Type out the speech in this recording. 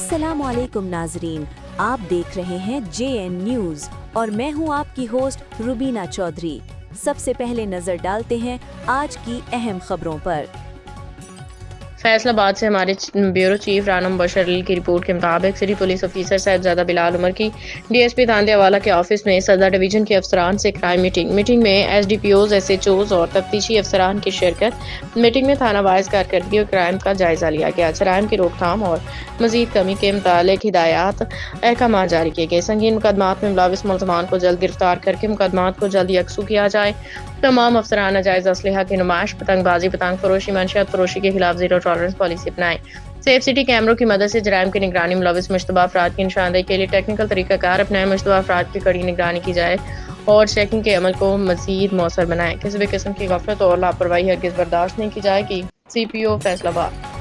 अस्सलाम वालेकुम नाजरीन, आप देख रहे हैं JN न्यूज़ और मैं हूं आपकी होस्ट रुबीना चौधरी। सबसे पहले नजर डालते हैं आज की अहम खबरों पर। फैसलाबाद से हमारे ब्यूरो चीफ राना मुबशर अली की रिपोर्ट के मुताबिक city police officer Sahibzada Bilal Umar की DSP तांदेवाला के ऑफिस में सदर डिवीजन के अफसरान से क्राइम मीटिंग में SDPOs, SHOs और तफ्तीशी अफसरान की शिरकत। मीटिंग में थाना वाइज कारकर्दगी और क्राइम का जायजा लिया गया। जराइम की रोकथाम और मजीद कमी के मुतालिक हिदायत अहकाम जारी किए गए। संगीन मुकदमात में मुलविस मुल्ज़मान को जल्द गिरफ्तार करके मुकदमात को जल्द यकसू किया जाए। तमाम अफसरान नाजायज असलहा की नुमाइश, पतंगबाजी, पतंग फरोशी, मंशियात फरोशी के खिलाफ जीरो टॉलरेंस पॉलिसी अपनाएं। सेफ सिटी कैमरों की मदद से जराइम की निगरानी, मुलविस मुश्तबा अफराद की निशानदेही के लिए टेक्निकल तरीकाकार अपनाएं। मुश्तबा अफराद की कड़ी निगरानी की जाए और चेकिंग के अमल को मजीद मौसर बनाएं। किसी भी किस्म की गफलत और लापरवाही हरगिज़ बर्दाश्त नहीं की जाएगी। CPO फैसलाबाद।